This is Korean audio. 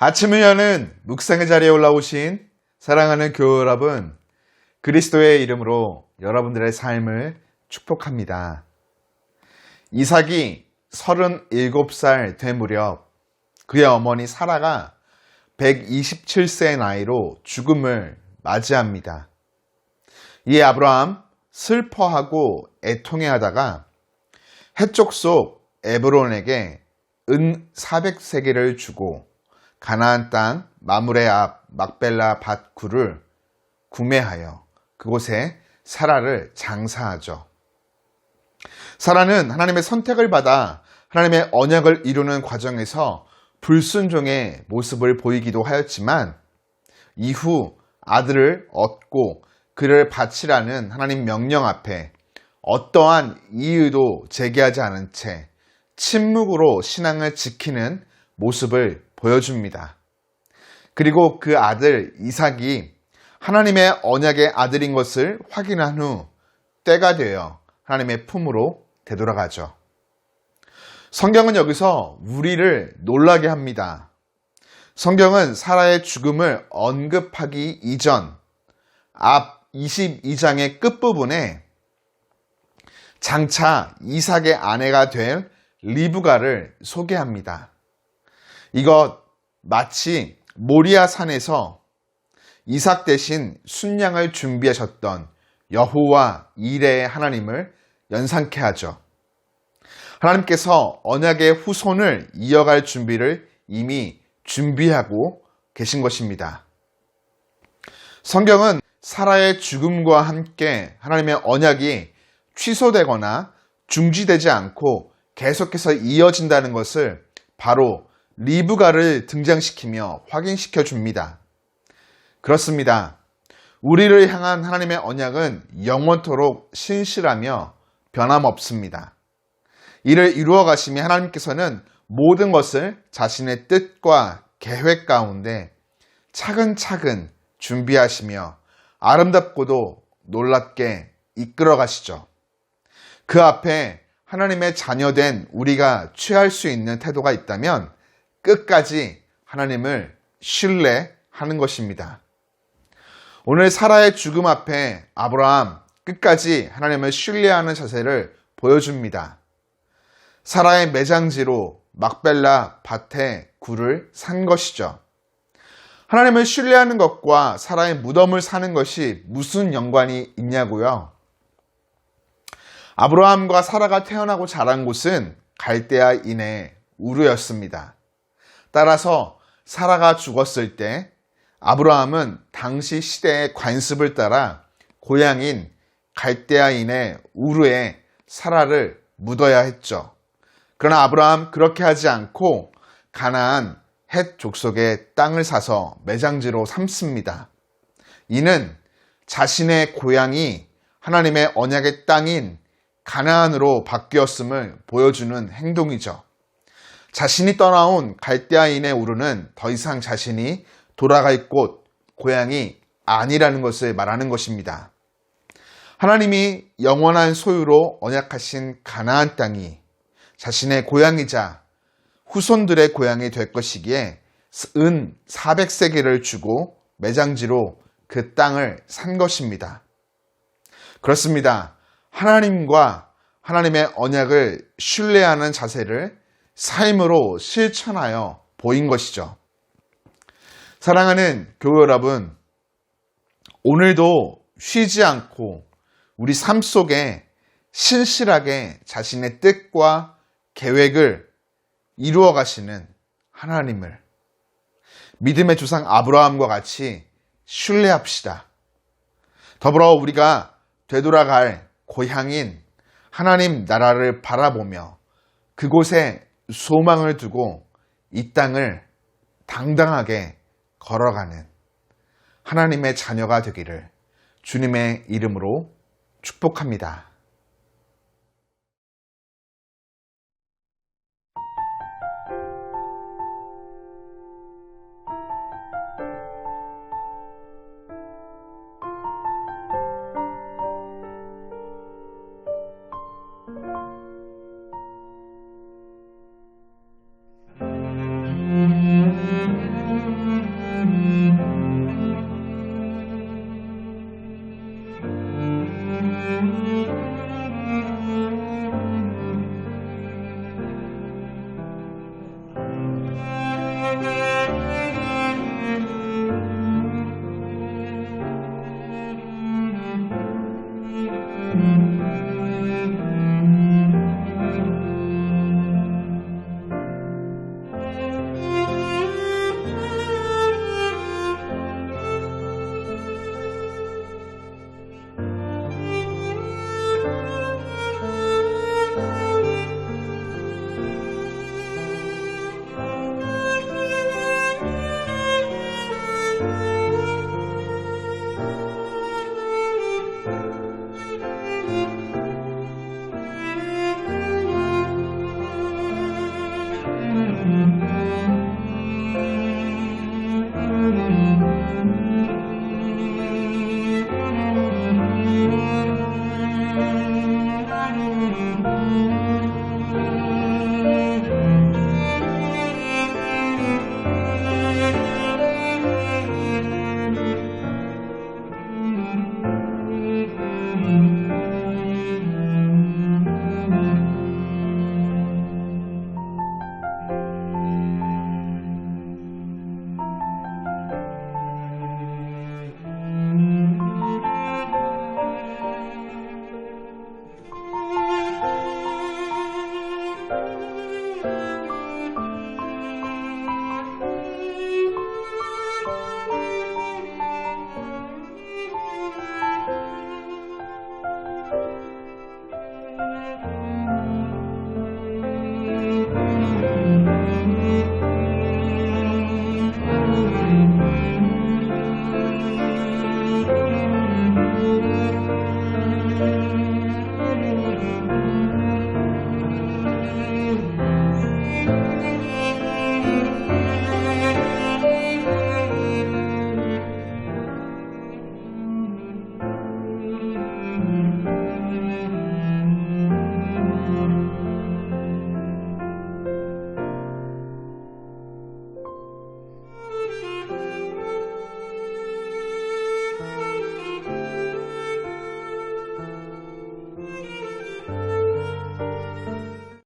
아침을 여는 묵상의 자리에 올라오신 사랑하는 교회 여러분, 그리스도의 이름으로 여러분들의 삶을 축복합니다. 이삭이 37살 된 무렵 그의 어머니 사라가 127세의 나이로 죽음을 맞이합니다. 이에 아브라함 슬퍼하고 애통해하다가 해쪽 속 에브론에게 은 400세겔을 주고 가나안 땅 마므레 앞 막벨라 밭 굴을 구매하여 그곳에 사라를 장사하죠. 사라는 하나님의 선택을 받아 하나님의 언약을 이루는 과정에서 불순종의 모습을 보이기도 하였지만 이후 아들을 얻고 그를 바치라는 하나님 명령 앞에 어떠한 이유도 제기하지 않은 채 침묵으로 신앙을 지키는 모습을 보여줍니다. 그리고 그 아들 이삭이 하나님의 언약의 아들인 것을 확인한 후 때가 되어 하나님의 품으로 되돌아가죠. 성경은 여기서 우리를 놀라게 합니다. 성경은 사라의 죽음을 언급하기 이전 앞 22장의 끝부분에 장차 이삭의 아내가 될 리브가를 소개합니다. 이것 마치 모리아 산에서 이삭 대신 순양을 준비하셨던 여호와 이레의 하나님을 연상케 하죠. 하나님께서 언약의 후손을 이어갈 준비를 이미 준비하고 계신 것입니다. 성경은 사라의 죽음과 함께 하나님의 언약이 취소되거나 중지되지 않고 계속해서 이어진다는 것을 바로 리브가를 등장시키며 확인시켜 줍니다. 그렇습니다. 우리를 향한 하나님의 언약은 영원토록 신실하며 변함없습니다. 이를 이루어 가시며 하나님께서는 모든 것을 자신의 뜻과 계획 가운데 차근차근 준비하시며 아름답고도 놀랍게 이끌어 가시죠. 그 앞에 하나님의 자녀된 우리가 취할 수 있는 태도가 있다면 끝까지 하나님을 신뢰하는 것입니다. 오늘 사라의 죽음 앞에 아브라함 끝까지 하나님을 신뢰하는 자세를 보여줍니다. 사라의 매장지로 막벨라 밭에 굴을 산 것이죠. 하나님을 신뢰하는 것과 사라의 무덤을 사는 것이 무슨 연관이 있냐고요? 아브라함과 사라가 태어나고 자란 곳은 갈대아인의 우르였습니다. 따라서 사라가 죽었을 때 아브라함은 당시 시대의 관습을 따라 고향인 갈대아인의 우르에 사라를 묻어야 했죠. 그러나 아브라함 그렇게 하지 않고 가나안 헷 족속의 땅을 사서 매장지로 삼습니다. 이는 자신의 고향이 하나님의 언약의 땅인 가나안으로 바뀌었음을 보여주는 행동이죠. 자신이 떠나온 갈대아인의 우르는 더 이상 자신이 돌아갈 곳, 고향이 아니라는 것을 말하는 것입니다. 하나님이 영원한 소유로 언약하신 가나안 땅이 자신의 고향이자 후손들의 고향이 될 것이기에 은 400세겔을 주고 매장지로 그 땅을 산 것입니다. 그렇습니다. 하나님과 하나님의 언약을 신뢰하는 자세를 삶으로 실천하여 보인 것이죠. 사랑하는 교회 여러분, 오늘도 쉬지 않고 우리 삶 속에 신실하게 자신의 뜻과 계획을 이루어 가시는 하나님을 믿음의 조상 아브라함과 같이 신뢰합시다. 더불어 우리가 되돌아갈 고향인 하나님 나라를 바라보며 그곳에 소망을 두고 이 땅을 당당하게 걸어가는 하나님의 자녀가 되기를 주님의 이름으로 축복합니다.